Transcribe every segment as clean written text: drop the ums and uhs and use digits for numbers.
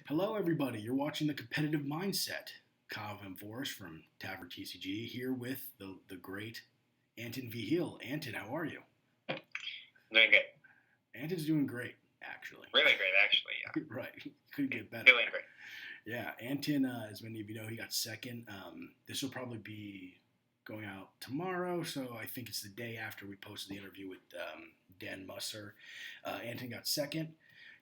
Hello, everybody. You're watching The Competitive Mindset. Kyle Van Forest from Tavern TCG here with the great Antyn Vejil. Antyn, how are you? Doing good. Antyn's doing great, actually. Really great, actually, yeah. Right. Couldn't get better. Feeling great. Yeah, Antyn, as many of you know, he got second. This will probably be going out tomorrow, so I think it's the day after we posted the interview with Dan Musser. Antyn got second.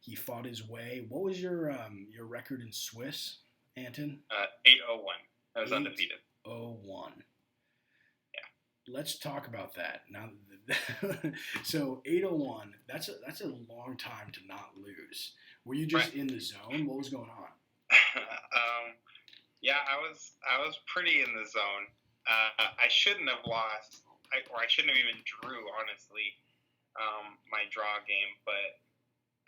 He fought his way. What was your record in Swiss, Antyn? 801. I was undefeated. 801. Yeah. Let's talk about that. Now, so 801. That's a long time to not lose. Were you just in the zone? What was going on? Yeah, I was pretty in the zone. I shouldn't have lost, or I shouldn't have even drew, honestly, my draw game, but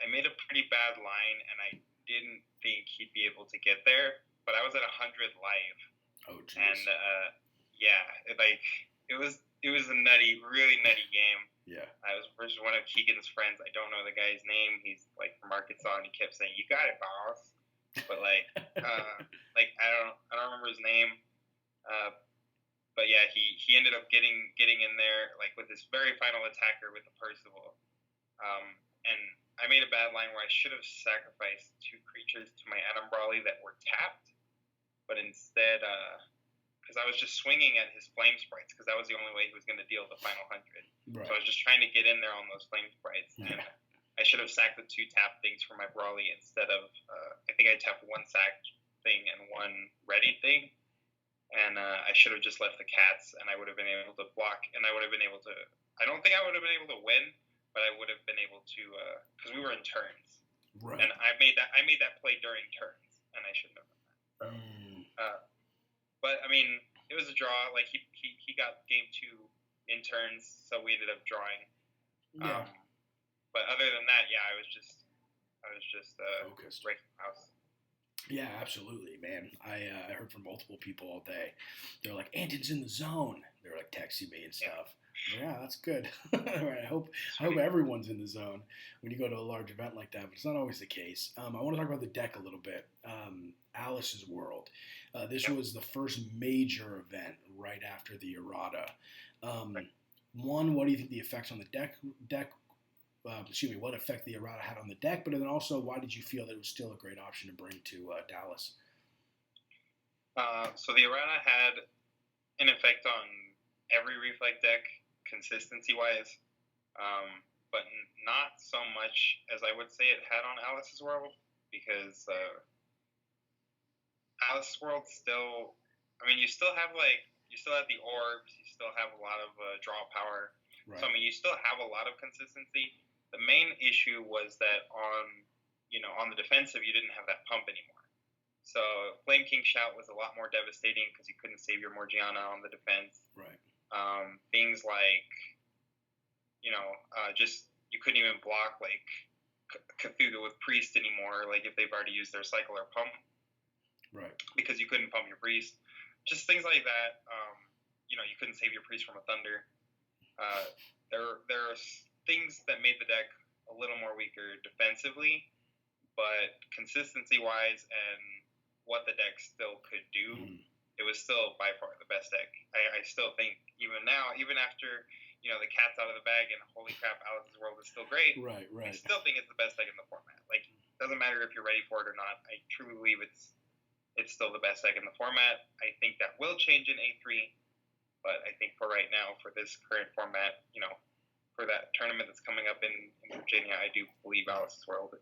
I made a pretty bad line, and I didn't think he'd be able to get there, but I was at 100 live. Oh, jeez. And, it was a really nutty game. Yeah. I was versus one of Keegan's friends. I don't know the guy's name. He's, from Arkansas, and he kept saying, "You got it, boss." But, I don't remember his name. But yeah, he ended up getting in there, with his very final attacker with the Percival. And I made a bad line where I should have sacrificed 2 creatures to my Adam Brawley that were tapped, but instead, because I was just swinging at his Flame Sprites, because that was the only way he was going to deal the final 100. Right. So I was just trying to get in there on those Flame Sprites, and I should have sacked the 2 tap things for my Brawley instead of, I think I tapped 1 sack thing and 1 ready thing, and I should have just left the cats, and I would have been able to block, and I would have been able to, I don't think I would have been able to win, but I would have been able to, because we were in turns, right. And I made that play during turns, and I shouldn't have done that. But I mean, it was a draw. He got game 2 in turns, so we ended up drawing. Yeah. But other than that, yeah, I was just focused. breaking the house. Yeah, absolutely, man. I heard from multiple people all day. They're like, Antyn's in the zone. They're like texting me and stuff. Yeah, that's good. I hope everyone's in the zone when you go to a large event like that, but it's not always the case. I want to talk about the deck a little bit. Alice's World. This was the first major event right after the errata. One, what do you think the effects on the deck? What effect the errata had on the deck? But then also, why did you feel that it was still a great option to bring to Dallas? So the errata had an effect on every Reflect deck, consistency-wise, but not so much as I would say it had on Alice's World, because Alice's World still, you still have the orbs, you still have a lot of draw power, right. So you still have a lot of consistency. The main issue was that on the defensive, you didn't have that pump anymore. So Flame King Shout was a lot more devastating because you couldn't save your Morgiana on the defense. Right. Things like, just you couldn't even block Cthulhu with Priest anymore, if they've already used their cycle or pump. Right. Because you couldn't pump your Priest. Just things like that. You couldn't save your Priest from a Thunder. There are things that made the deck a little more weaker defensively, but consistency-wise and what the deck still could do, it was still by far the best deck. I still think, even now, even after the cat's out of the bag and holy crap, Alice's World is still great. Right. I still think it's the best deck in the format. It doesn't matter if you're ready for it or not. I truly believe it's still the best deck in the format. I think that will change in A3, but I think for right now, for this current format, for that tournament that's coming up in Virginia, I do believe Alice's World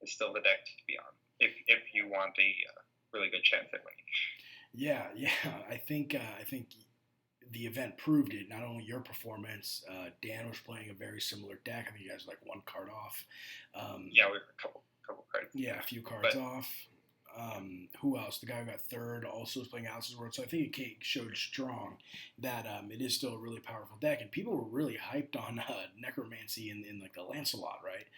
is still the deck to be on if you want a really good chance at winning. Yeah. I think the event proved it. Not only your performance, Dan was playing a very similar deck. I think you guys were 1 card off. Yeah, we were a couple cards. Yeah, a few cards off. Who else? The guy who got third also was playing Alice's World. So I think it showed strong that it is still a really powerful deck. And people were really hyped on Necromancy in the Lancelot, right?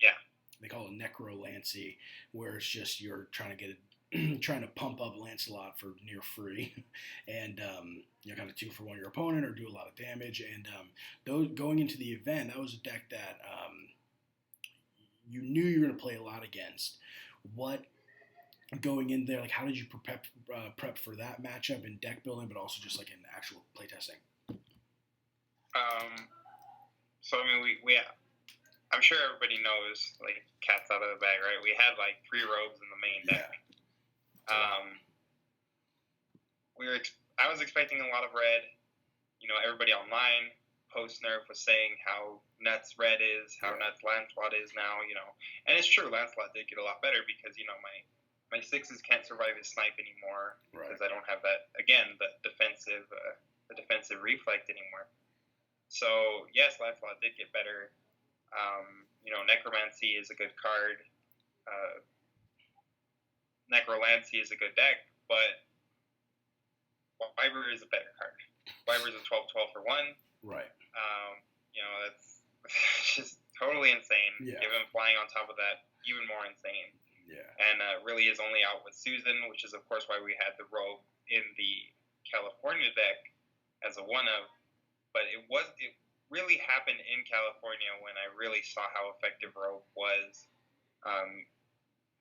Yeah. They call it Necrolancy, where it's just you're trying to pump up Lancelot for near free, and kind of 2 for 1 your opponent or do a lot of damage. And those going into the event, that was a deck that you knew you were going to play a lot against. what going in there, like how did you prep for that matchup in deck building, but also just like in actual playtesting? So I mean, we I'm sure everybody knows, like, cat's out of the bag, right? We had like 3 robes in the main deck. I was expecting a lot of red. Everybody online post nerf was saying how nuts red is, how nuts Lancelot is now. And it's true, Lancelot did get a lot better because my 6s can't survive his snipe anymore because I don't have that, again, the defensive reflect anymore. So yes, Lancelot did get better. Necromancy is a good card. Necrolancy is a good deck, but Wyvern is a better card. Wyvern is a 12/12 for 1. Right. That's just totally insane. Yeah. Give him flying on top of that, even more insane. Yeah. And really is only out with Susan, which is of course why we had the robe in the California deck as a 1-of. But it really happened in California when I really saw how effective robe was.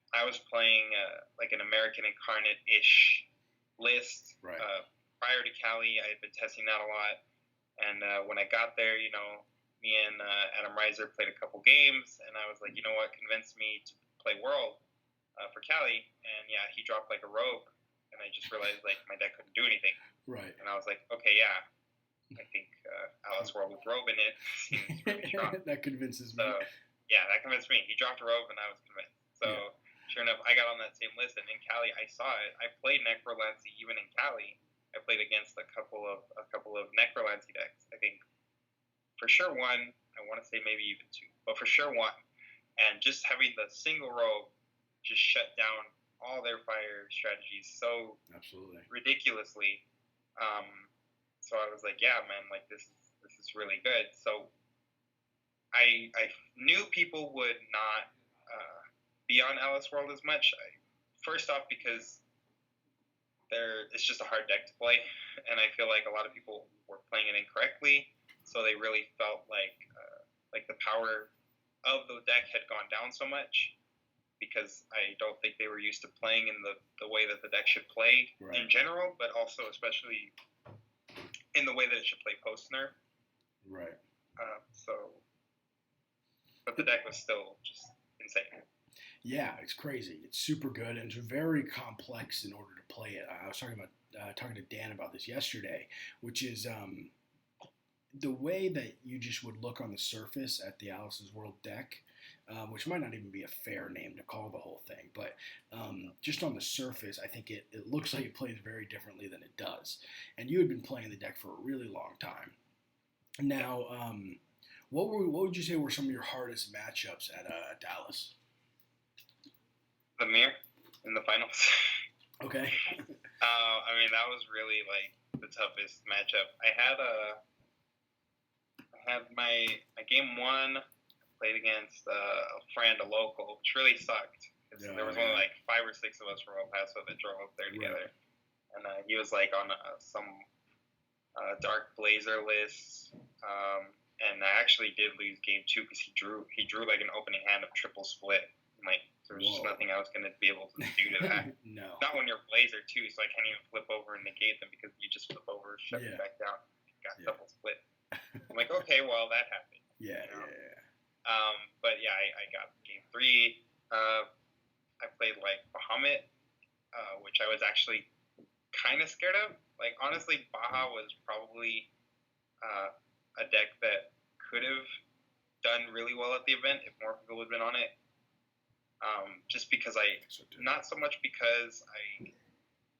I was playing like an American Incarnate-ish list. Right. Prior to Cali, I had been testing that a lot. And when I got there, me and Adam Reiser played a couple games, and I was like, you know what, convinced me to play World for Cali. And yeah, he dropped like a robe, and I just realized like my deck couldn't do anything. Right. And I was like, okay, yeah, I think Alice World with robe in it seems really strong. That convinces me. So yeah, that convinced me. He dropped a robe, and I was convinced. So sure enough, I got on that same list, and in Cali, I saw it. I played Necrolancy even in Cali. I played against a couple of Necrolancy decks. I think for sure 1. I want to say maybe even 2, but for sure 1. And just having the single robe just shut down all their fire strategies so absolutely ridiculously. So I was like, yeah, man, like this is really good. So I knew people would not be on Alice World as much. First off, because it's just a hard deck to play, and I feel like a lot of people were playing it incorrectly, so they really felt like the power of the deck had gone down so much, because I don't think they were used to playing in the way that the deck should play in general, but also especially in the way that it should play post nerf. Right. But the deck was still just insane. Yeah, it's crazy. It's super good, and it's very complex in order to play it. I was talking to Dan about this yesterday, which is the way that you just would look on the surface at the Alice's World deck, which might not even be a fair name to call the whole thing, but just on the surface, I think it looks like it plays very differently than it does. And you had been playing the deck for a really long time. Now, what would you say were some of your hardest matchups at Dallas? The Mirror in the finals. Okay. I mean, that was really like the toughest matchup. I had my game 1. Played against a friend, a local, which really sucked. There was only like 5 or 6 of us from El Paso that drove up there together, and he was like on some Dark Blazer list. And I actually did lose game 2 because he drew like an opening hand of triple split. Like, there was just nothing I was going to be able to do to that. No. Not when you're Blazer, too, so I can't even flip over and negate them because you just flip over, shut it back down. Got double split. I'm like, okay, well, that happened. Yeah. But yeah, I got game 3. I played like Bahamut, which I was actually kind of scared of. Like, honestly, Baja was probably a deck that could have done really well at the event if more people had been on it. Just because not so much because I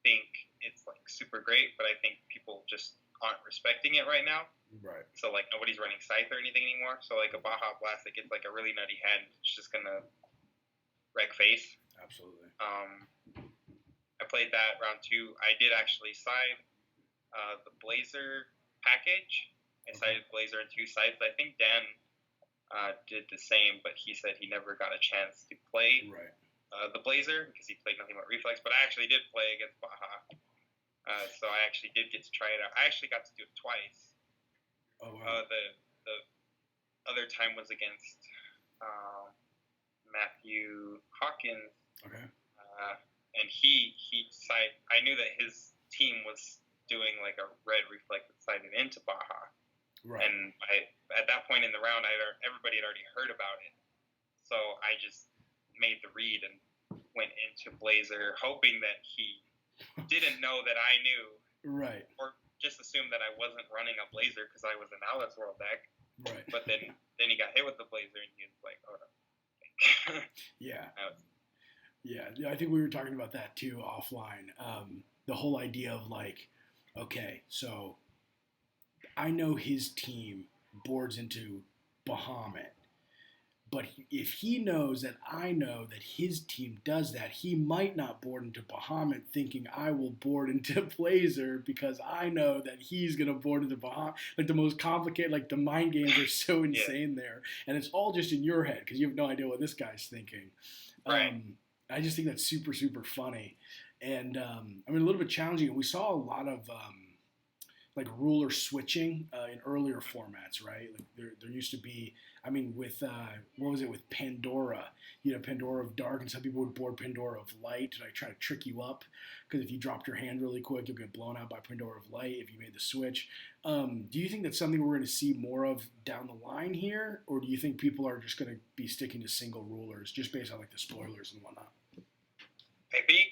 think it's like super great, but I think people just aren't respecting it right now. Right. So like nobody's running Scythe or anything anymore. So like a Baja Blast that gets like a really nutty hand, it's just gonna wreck face. Absolutely. I played that round 2. I did actually side the Blazer package. I sided Blazer and 2 Scythes. I think Dan did the same, but he said he never got a chance to play the Blazer because he played nothing but Reflex. But I actually did play against Baja, so I actually did get to try it out. I actually got to do it twice. Oh wow. The other time was against Matthew Hawkins, Okay. And I knew that his team was doing like a red reflected sided into Baja. Right. And at that point in the round, everybody had already heard about it. So I just made the read and went into Blazer, hoping that he didn't know that I knew. Right. Or just assumed that I wasn't running a Blazer because I was an Alice World deck. Right. But then he got hit with the Blazer, and he was like, "Oh no." Yeah. Yeah, I think we were talking about that too offline. The whole idea of like, okay, so I know his team boards into Bahamut, but if he knows that I know that his team does that, he might not board into Bahamut thinking I will board into Blazer because I know that he's going to board into Bahamut. Like the most complicated, like the mind games are so insane there. And it's all just in your head because you have no idea what this guy's thinking. Right. I just think that's super, super funny. And I mean, a little bit challenging. We saw a lot of like ruler switching in earlier formats, right? Like there used to be, I mean, with what was it with Pandora? You know, Pandora of Dark, and some people would board Pandora of Light to like try to trick you up, because if you dropped your hand really quick, you'll get blown out by Pandora of Light if you made the switch. Do you think that's something we're going to see more of down the line here, or do you think people are just going to be sticking to single rulers just based on like the spoilers and whatnot? I think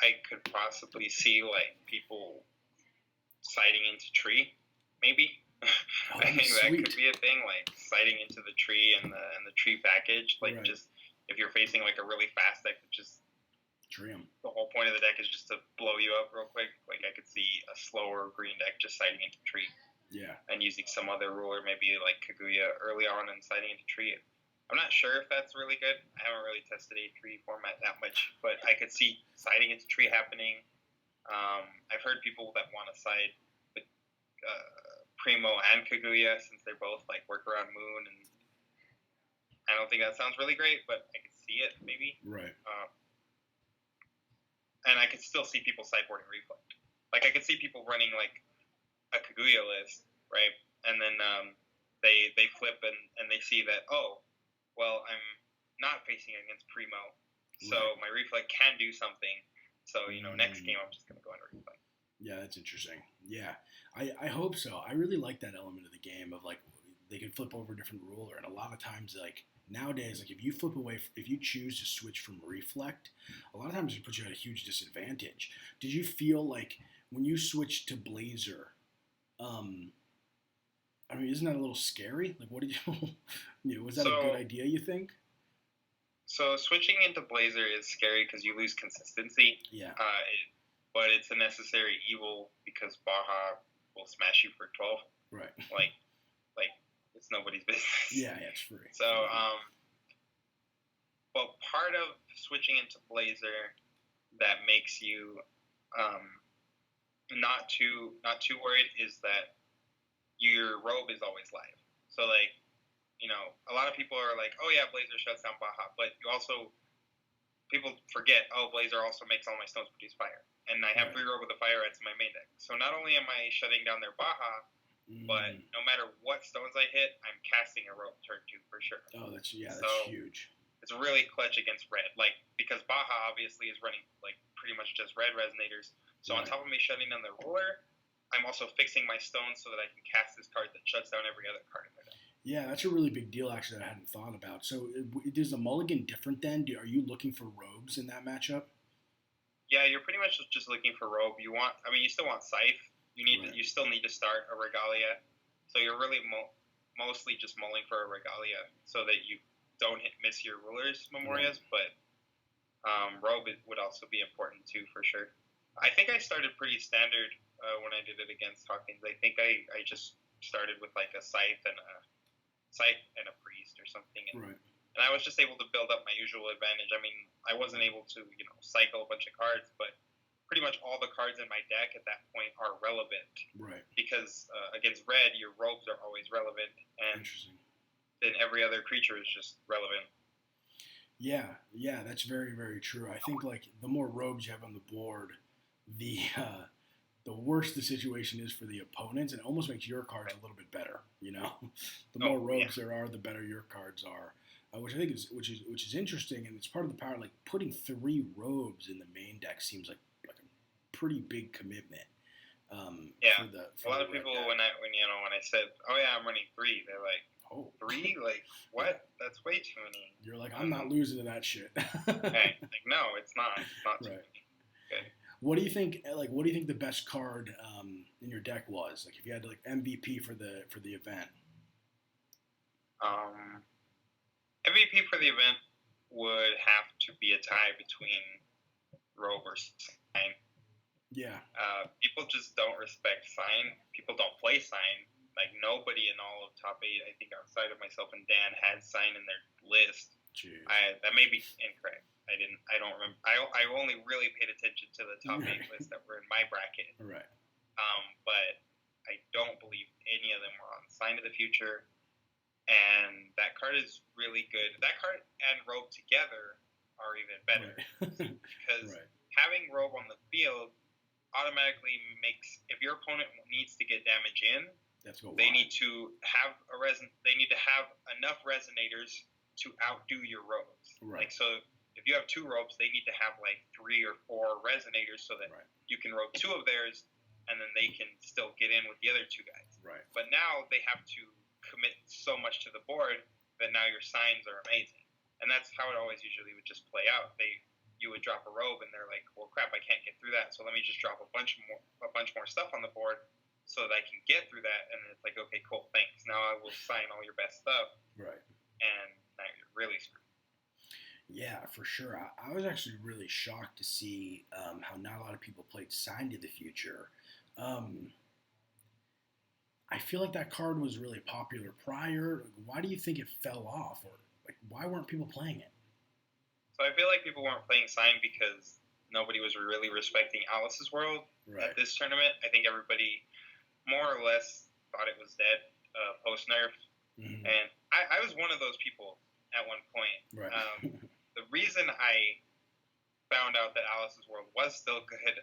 I could possibly see like people sighting into tree, maybe. Oh, I think sweet. that could be a thing, like sighting into the tree and the tree package. Like, right. Just if you're facing like a really fast deck, just tree 'em. The whole point of the deck is just to blow you up real quick. Like I could see a slower green deck just sighting into tree. Yeah. And using some other ruler, maybe like Kaguya early on and sighting into tree. I'm not sure if that's really good. I haven't really tested a tree format that much, but I could see sighting into tree happening. I've heard people that want to side with Primo and Kaguya since they're both like work around Moon, and I don't think that sounds really great, but I could see it maybe. Right. And I could still see people sideboarding Reflect. Like I could see people running like a Kaguya list, right? And then they flip and they see that, oh, well, I'm not facing against Primo, so right. My Reflect can do something. So, you know, next game I'm just going to go into Reflect. Yeah, that's interesting. Yeah, I hope so. I really like that element of the game of, like, they can flip over a different ruler. And a lot of times, like, nowadays, like, if you flip away, if you choose to switch from Reflect, a lot of times it puts you at a huge disadvantage. Did you feel like when you switched to Blazer, I mean, isn't that a little scary? Like, what did you, was that a good idea, you think? So switching into Blazer is scary because you lose consistency. Yeah. But it's a necessary evil because Baja will smash you for 12. Right. Like it's nobody's business. Yeah, it's free. So, but part of switching into Blazer that makes you not too worried is that your robe is always live. So like, you know, a lot of people are like, oh yeah, Blazer shuts down Baja, but you also, people forget, oh, Blazer also makes all my stones produce fire. And I have free robe with the fire reds in my main deck. So not only am I shutting down their Baja, but no matter what stones I hit, I'm casting a robe turn 2 for sure. Oh, that's huge. It's really clutch against red. Like, because Baja obviously is running like pretty much just red resonators. So on top of me shutting down their ruler, I'm also fixing my stones so that I can cast this card that shuts down every other card in their deck. Yeah, that's a really big deal, actually, that I hadn't thought about. So is the mulligan different then? Are you looking for robes in that matchup? Yeah, you're pretty much just looking for robe. You still want Scythe. You still need to start a Regalia. So you're really mostly just mulling for a Regalia so that you don't miss your rulers, Memorias. Right. But robe would also be important too, for sure. I think I started pretty standard when I did it against Hawkins. I think I just started with like a Scythe and a Priest or something. And I was just able to build up my usual advantage. I mean, I wasn't able to, cycle a bunch of cards, but pretty much all the cards in my deck at that point are relevant. Right. Because against red, your robes are always relevant, and then every other creature is just relevant. Yeah, that's very, very true. I think like the more robes you have on the board, the worse the situation is for the opponents, and it almost makes your cards a little bit better. The more robes there are, the better your cards are. which I think is interesting, and it's part of the power. Like putting 3 robes in the main deck seems like a pretty big commitment. Yeah, For a lot the of red people deck. when I said, oh yeah, I'm running 3, they're like, Oh, 3? Like what? That's way too many. You're like, I'm not losing to that shit. Right. Like no, it's not. It's not too Right. many. Okay. What do you think? Like, what do you think the best card in your deck was? Like, if you had like MVP for the event. MVP for the event would have to be a tie between Rogue or Sign. Yeah. People just don't respect Sign. People don't play Sign. Like nobody in all of top 8, I think outside of myself and Dan, had Sign in their list. Jeez. That may be incorrect. I don't remember. I only really paid attention to the top 8 lists that were in my bracket. Right. But I don't believe any of them were on Sign of the Future. And that card is really good. That card and Rogue together are even better. Right. Because having Rogue on the field automatically makes, if your opponent needs to get damage in, they need to have they need to have enough resonators to outdo your robes. Right. Like, so if you have 2 robes, they need to have like 3 or 4 resonators so that you can robe 2 of theirs, and then they can still get in with the other 2 guys. Right. But now they have to commit so much to the board that now your signs are amazing. And that's how it always usually would just play out. You would drop a robe and they're like, well, crap, I can't get through that, so let me just drop a bunch more stuff on the board so that I can get through that. And then it's like, okay, cool, thanks. Now I will sign all your best stuff. Right. And now you're really screwed. Yeah, for sure. I was actually really shocked to see how not a lot of people played Sign to the Future. I feel like that card was really popular prior. Why do you think it fell off? Or like, why weren't people playing it? So I feel like people weren't playing Sign because nobody was really respecting Alice's World at this tournament. I think everybody more or less thought it was dead post-nerf. Mm-hmm. And I was one of those people at one point. Right. The reason I found out that Alice's World was still good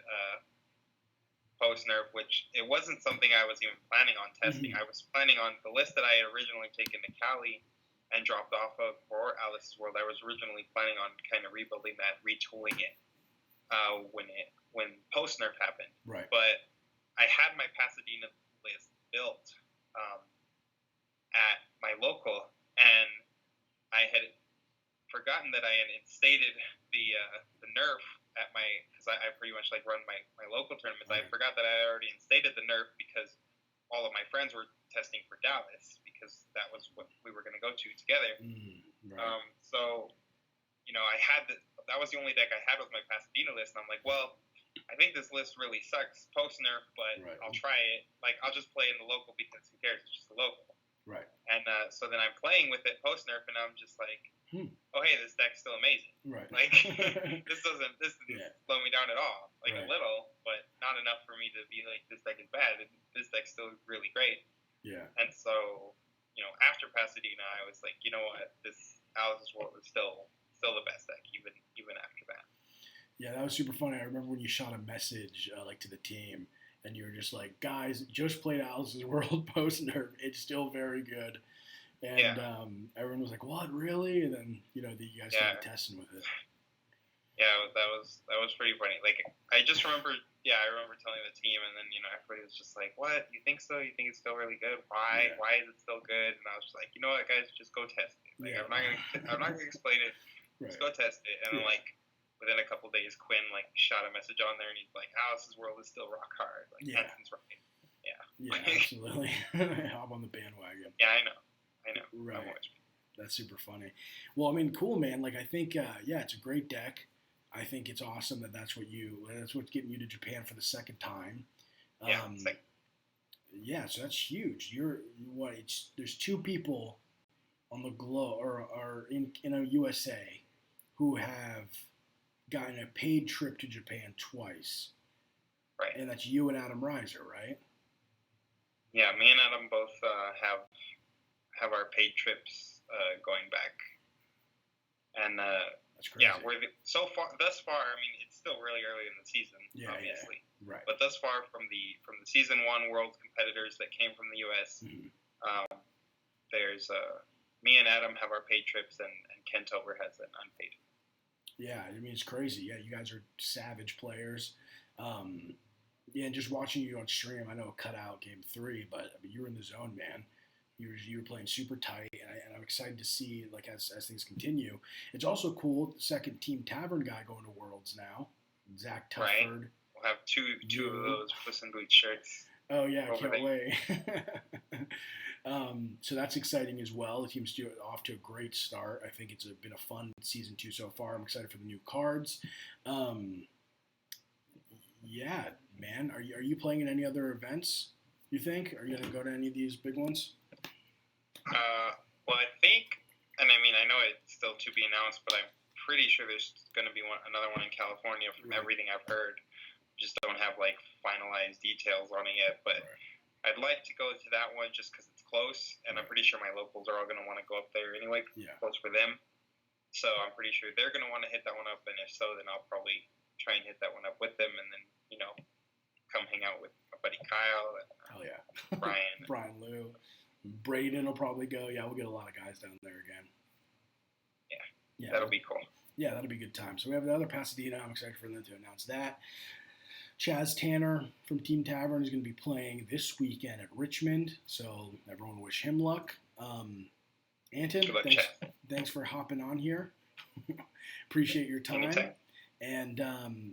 post-nerf, which it wasn't something I was even planning on testing. Mm-hmm. I was planning on the list that I had originally taken to Cali and dropped off of for Alice's World. I was originally planning on kind of rebuilding that, retooling it when post-nerf happened. Right. But I had my Pasadena list built at my local, and I had forgotten that I had instated the nerf at my, because I pretty much like run my local tournaments. Right. I forgot that I had already instated the nerf because all of my friends were testing for Dallas because that was what we were going to go to together. Right. So, I had that was the only deck I had with my Pasadena list, and I'm like, well, I think this list really sucks post nerf, but I'll try it. Like, I'll just play in the local because who cares? It's just the local. Right. And so then I'm playing with it post nerf, and I'm just like, oh hey, this deck's still amazing. Right. Like this didn't slow me down at all. Like a little, but not enough for me to be like, this deck is bad. This deck's still really great. Yeah. And so, after Pasadena, I was like, you know what, this Alice's World is still the best deck, even after that. Yeah, that was super funny. I remember when you shot a message like to the team, and you were just like, guys, just played Alice's World post nerf. It's still very good. And everyone was like, what, really? And then, you guys started testing with it. Yeah, that was pretty funny. Like, I just remember, I remember telling the team, and then, everybody was just like, what? You think so? You think it's still really good? Why? Yeah. Why is it still good? And I was just like, you know what, guys, just go test it. Like, I'm not gonna explain it. Right. Just go test it. And then, like, within a couple of days, Quinn, like, shot a message on there, and he's like, Alice's World is still rock hard. Like, Antyn's right. Yeah. Yeah, absolutely. Hop on the bandwagon. Yeah, I know. Right. That's super funny. Well, I mean, cool, man. Like, I think, it's a great deck. I think it's awesome that's what's getting you to Japan for the second time. So that's huge. There's 2 people on the globe or in a USA who have gotten a paid trip to Japan twice. Right. And that's you and Adam Reiser, right? Yeah, me and Adam both have our paid trips going back, and that's crazy. Yeah, thus far. I mean, it's still really early in the season, obviously. Yeah. Right. But thus far, from the season 1 world competitors that came from the U.S., there's me and Adam have our paid trips, and Kentover has an unpaid. Yeah, I mean, it's crazy. Yeah, you guys are savage players. Yeah, and just watching you on stream, I know it cut out game 3, but I mean, you were in the zone, man. You were playing super tight, and I'm excited to see like as things continue. It's also cool. The second Team Tavern guy going to Worlds now, Zach Tufford. Right. We'll have two of those Puss in Boots shirts. Oh yeah, I can't wait. So that's exciting as well. The team's off to a great start. I think it's been a fun season 2 so far. I'm excited for the new cards. Yeah, man. Are you playing in any other events? You think? Are you gonna go to any of these big ones? Well, I think, and I mean, I know it's still to be announced, but I'm pretty sure there's going to be another one in California from everything I've heard. Just don't have like finalized details on it yet, but I'd like to go to that one just because it's close, and I'm pretty sure my locals are all going to want to go up there anyway. Yeah. Close for them. So I'm pretty sure they're going to want to hit that one up, and if so, then I'll probably try and hit that one up with them, and then, come hang out with my buddy Kyle and Brian. Brian Lou. Braden will probably go. Yeah, we'll get a lot of guys down there again. Yeah, that'll be cool. Yeah, that'll be a good time. So we have the other Pasadena. I'm excited for them to announce that. Chaz Tanner from Team Tavern is going to be playing this weekend at Richmond, so everyone wish him luck. Antyn, thanks for hopping on here. Appreciate your time. Anytime. And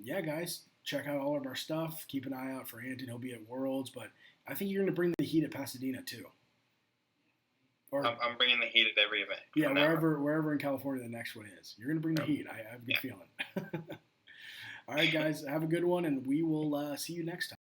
yeah, guys, check out all of our stuff. Keep an eye out for Antyn. He'll be at Worlds, but I think you're going to bring the heat at Pasadena too. Or, I'm bringing the heat at every event. Yeah, wherever in California the next one is. You're going to bring the heat. I have a good feeling. All right, guys, have a good one, and we will see you next time.